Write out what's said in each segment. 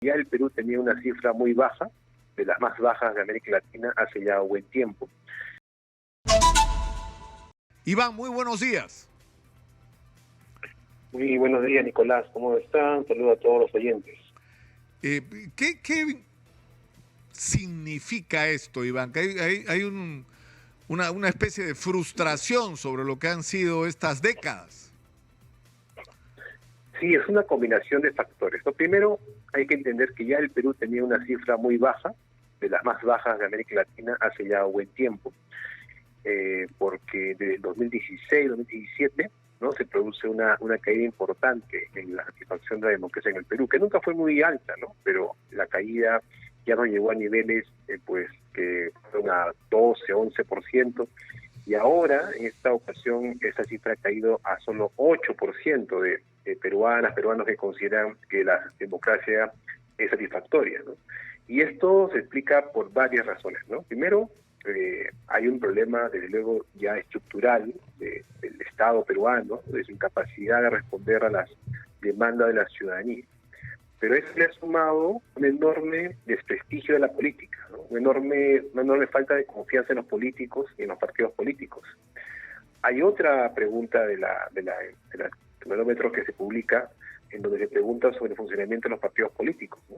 Ya el Perú tenía una cifra muy baja, de las más bajas de América Latina hace ya un buen tiempo. Iván, muy buenos días. Muy buenos días, Nicolás. ¿Cómo están? Saludo a todos los oyentes. ¿Qué significa esto, Iván? Que hay una especie de frustración sobre lo que han sido estas décadas. Sí, es una combinación de factores. Lo primero, hay que entender que ya el Perú tenía una cifra muy baja, de las más bajas de América Latina hace ya un buen tiempo, porque desde el 2016, 2017, ¿no? Se produce una caída importante en la satisfacción de la democracia en el Perú, que nunca fue muy alta, ¿no? Pero la caída ya no llegó a niveles pues que fueron a 12, 11%, y ahora, en esta ocasión, esa cifra ha caído a solo 8% de peruanos que consideran que la democracia es satisfactoria, ¿no? Y esto se explica por varias razones, ¿no? Primero, hay un problema, desde luego, ya estructural del Estado peruano, de su incapacidad de responder a las demandas de la ciudadanía. Pero eso le ha sumado un enorme desprestigio de la política, ¿no? Una enorme falta de confianza en los políticos y en los partidos políticos. Hay otra pregunta de la termómetro que se publica, en donde se pregunta sobre el funcionamiento de los partidos políticos, ¿no?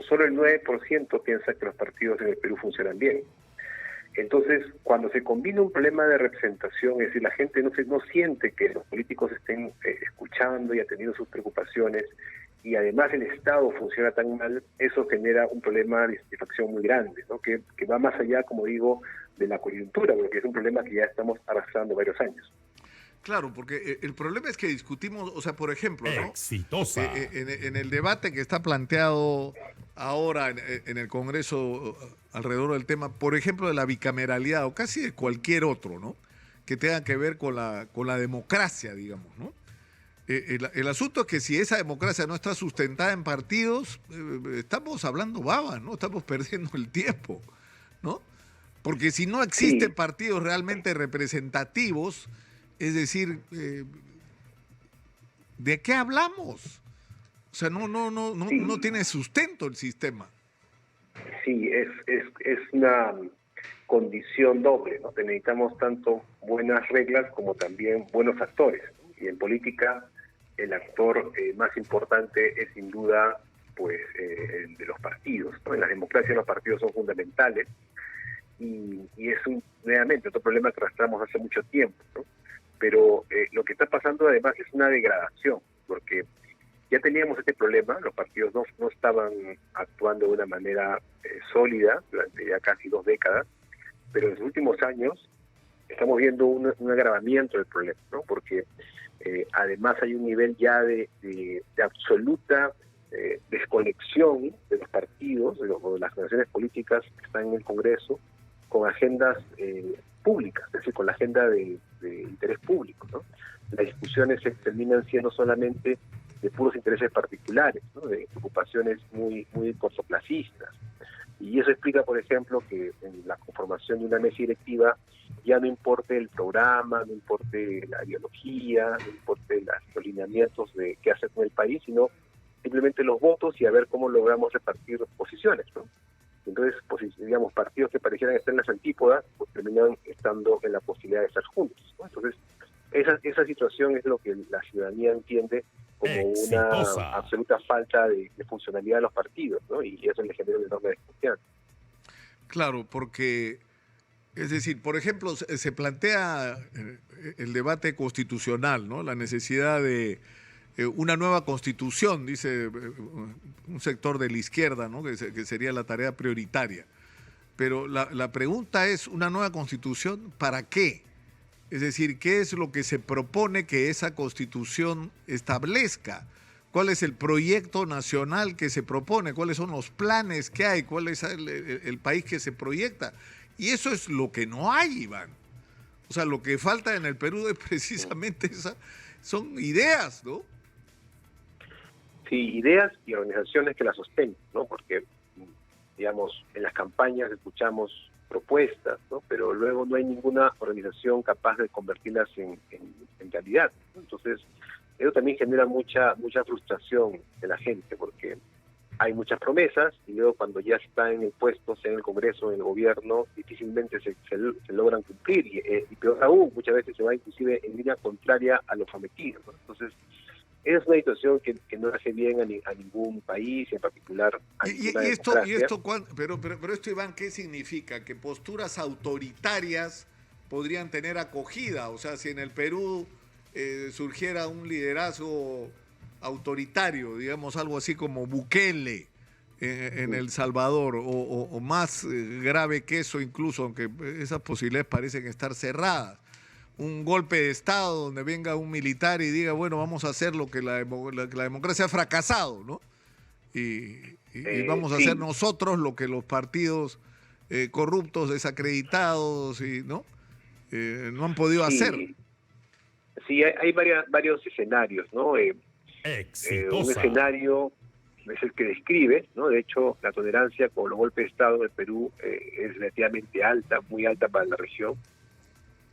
Solo el 9% piensa que los partidos en el Perú funcionan bien. Entonces, cuando se combina un problema de representación, es decir, la gente no siente que los políticos estén escuchando y atendiendo sus preocupaciones, y además el Estado funciona tan mal, eso genera un problema de satisfacción muy grande, ¿no? Que va más allá, como digo, de la coyuntura, porque es un problema que ya estamos arrastrando varios años. Claro, porque el problema es que discutimos, o sea, por ejemplo, ¿no? Exitosa. En el debate que está planteado ahora en el Congreso alrededor del tema, por ejemplo, de la bicameralidad o casi de cualquier otro, ¿no? Que tenga que ver con la democracia, digamos, ¿no? El asunto es que si esa democracia no está sustentada en partidos, estamos hablando babas, ¿no? Estamos perdiendo el tiempo, ¿no? Porque si no existen partidos realmente representativos, es decir, ¿de qué hablamos? O sea, no tiene sustento el sistema. Sí, es una condición doble, ¿no? Necesitamos tanto buenas reglas como también buenos actores, ¿no? Y en política el actor más importante es sin duda pues el de los partidos, ¿no? En la democracia los partidos son fundamentales y es nuevamente otro problema que arrastramos hace mucho tiempo, ¿no? Pero lo que está pasando además es una degradación, porque ya teníamos este problema, los partidos no estaban actuando de una manera sólida durante ya casi 2 décadas, pero en los últimos años estamos viendo un agravamiento del problema, ¿no? Porque además hay un nivel ya de absoluta desconexión de los partidos, de las organizaciones políticas que están en el Congreso, con agendas públicas, es decir, con la agenda de interés público, ¿no? Las discusiones se terminan siendo solamente de puros intereses particulares, ¿no? De preocupaciones muy cortoplacistas. Y eso explica, por ejemplo, que en la conformación de una mesa directiva ya no importe el programa, no importe la ideología, no importe los lineamientos de qué hacer con el país, sino simplemente los votos y a ver cómo logramos repartir posiciones, ¿no? Entonces, pues, digamos, partidos que parecieran estar en las antípodas, pues terminan estando en la posibilidad de estar juntos, ¿no? Entonces, esa situación es lo que la ciudadanía entiende como Exitosa. una absoluta falta de funcionalidad de los partidos, ¿no? Y eso le genera una enorme desconfianza. Claro, porque, es decir, por ejemplo, se plantea el debate constitucional, ¿no? La necesidad de una nueva constitución, dice un sector de la izquierda, ¿no? Que sería la tarea prioritaria. Pero la pregunta es, ¿una nueva constitución para qué? Es decir, ¿qué es lo que se propone que esa constitución establezca? ¿Cuál es el proyecto nacional que se propone? ¿Cuáles son los planes que hay? ¿Cuál es el país que se proyecta? Y eso es lo que no hay, Iván. O sea, lo que falta en el Perú es precisamente son ideas, ¿no? Sí, ideas y organizaciones que las sostengan, ¿no? Porque, digamos, en las campañas escuchamos propuestas, ¿no? Pero luego no hay ninguna organización capaz de convertirlas en realidad, ¿no? Entonces, eso también genera mucha frustración de la gente, porque hay muchas promesas y luego cuando ya está en el puesto, sea en el Congreso, en el gobierno, difícilmente se logran cumplir y peor aún, muchas veces se va inclusive en línea contraria a lo prometido, ¿no? Entonces, es una situación que no hace bien a ningún país, en particular a ninguna democracia. Pero esto, Iván, ¿qué significa? Que posturas autoritarias podrían tener acogida. O sea, si en el Perú surgiera un liderazgo autoritario, digamos algo así como Bukele en El Salvador, o más grave que eso incluso, aunque esas posibilidades parecen estar cerradas, un golpe de Estado donde venga un militar y diga, bueno, vamos a hacer lo que la democracia ha fracasado, ¿no? Y vamos a hacer nosotros lo que los partidos corruptos, desacreditados, ¿no? No han podido hacer. Sí, hay varios escenarios, ¿no? Un escenario es el que describe, ¿no? De hecho, la tolerancia con los golpes de Estado del Perú es relativamente alta, muy alta para la región.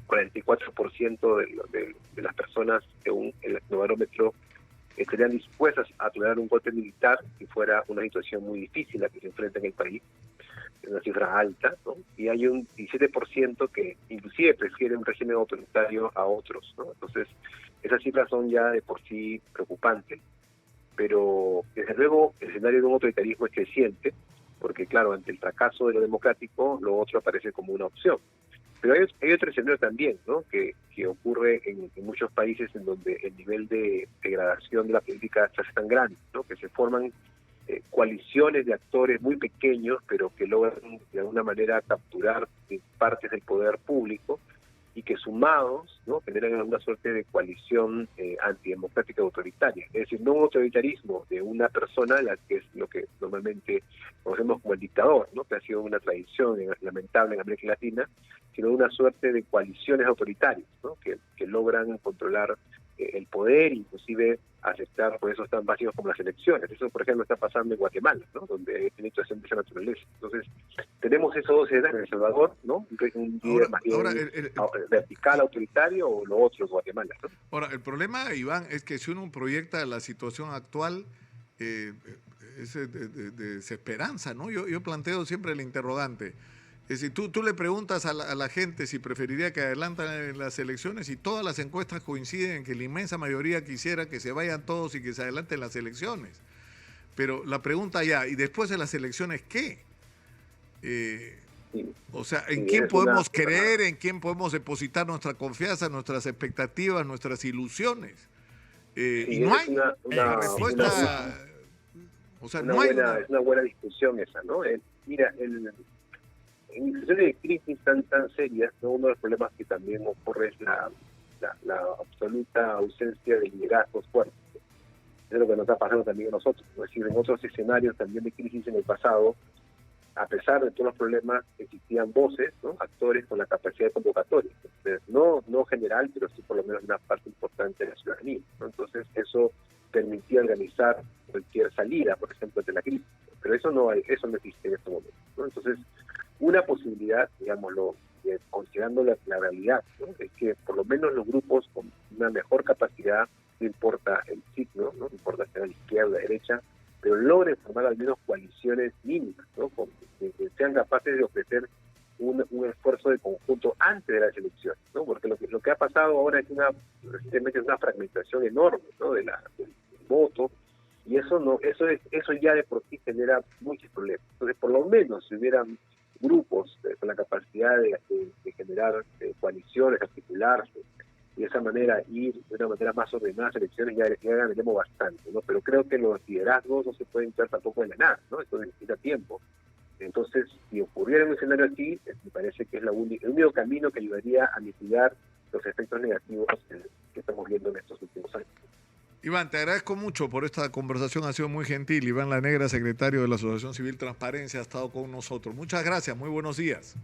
44% de las personas, según el Barómetro, estarían dispuestas a tolerar un golpe militar si fuera una situación muy difícil a que se enfrenta en el país. Es una cifra alta, ¿no? Y hay un 17% que inclusive prefiere un régimen autoritario a otros, ¿no? Entonces, esas cifras son ya de por sí preocupantes. Pero, desde luego, el escenario de un autoritarismo es creciente, porque, claro, ante el fracaso de lo democrático, lo otro aparece como una opción. Pero hay otro escenario también, ¿no? que ocurre en muchos países en donde el nivel de degradación de la política se hace tan grande, ¿no? Que se forman coaliciones de actores muy pequeños, pero que logran de alguna manera capturar partes del poder público y que sumados, ¿no? Generan alguna suerte de coalición antidemocrática autoritaria. Es decir, no un autoritarismo de una persona, la que es lo que normalmente conocemos como el dictador, ¿no? Que ha sido una tradición lamentable en América Latina, sino una suerte de coaliciones autoritarias, ¿no? Que logran controlar el poder, inclusive aceptar procesos tan básicos como las elecciones. Eso, por ejemplo, está pasando en Guatemala, ¿no? Donde hay una situación de esa naturaleza. Entonces, tenemos esos dos escenarios en El Salvador, ¿no? Un líder más bien vertical, autoritario, o lo otro en Guatemala, ¿no? Ahora, el problema, Iván, es que si uno proyecta la situación actual, es de desesperanza, ¿no? Yo planteo siempre el interrogante. Es decir, tú le preguntas a la gente si preferiría que adelanten las elecciones y todas las encuestas coinciden en que la inmensa mayoría quisiera que se vayan todos y que se adelanten las elecciones. Pero la pregunta ya, ¿y después de las elecciones qué? O sea, ¿en quién podemos creer? ¿En quién podemos depositar nuestra confianza, nuestras expectativas, nuestras ilusiones? Y no hay una respuesta. O sea, no hay es una buena discusión esa, ¿no? Mira, en situaciones de crisis tan serias, ¿no? Uno de los problemas que también ocurre es la absoluta ausencia de liderazgos fuertes. Es lo que nos está pasando también a nosotros. Es decir, en otros escenarios también de crisis en el pasado, a pesar de todos los problemas, existían voces, ¿no? Actores con la capacidad de convocatoria. Entonces, no general, pero sí por lo menos una parte importante de la ciudadanía, ¿no? Entonces, eso permitía organizar cualquier salida, por ejemplo, de la crisis. Pero eso no existe en este momento, ¿no? Entonces, una posibilidad, digámoslo, considerando la realidad, ¿no? Es que por lo menos los grupos con una mejor capacidad, no importa el signo, no importa si a la izquierda o a la derecha, pero logren formar al menos coaliciones mínimas, ¿no? Que sean capaces de ofrecer un esfuerzo de conjunto antes de las elecciones, ¿no? Porque lo que ha pasado ahora es recientemente una fragmentación enorme, ¿no? del voto, y eso ya de por sí genera muchos problemas. Entonces, por lo menos si hubieran grupos con la capacidad de generar coaliciones, articularse, y de esa manera ir de una manera más ordenada a las elecciones, ya ganaremos bastante, ¿no? Pero creo que los liderazgos no se pueden crear tampoco de la nada, ¿no? Esto necesita tiempo. Entonces, si ocurriera un escenario así, me parece que es el único camino que ayudaría a mitigar los efectos negativos que estamos viendo en estos últimos años. Iván, te agradezco mucho por esta conversación, ha sido muy gentil. Iván La Negra, secretario de la Asociación Civil Transparencia, ha estado con nosotros. Muchas gracias, muy buenos días.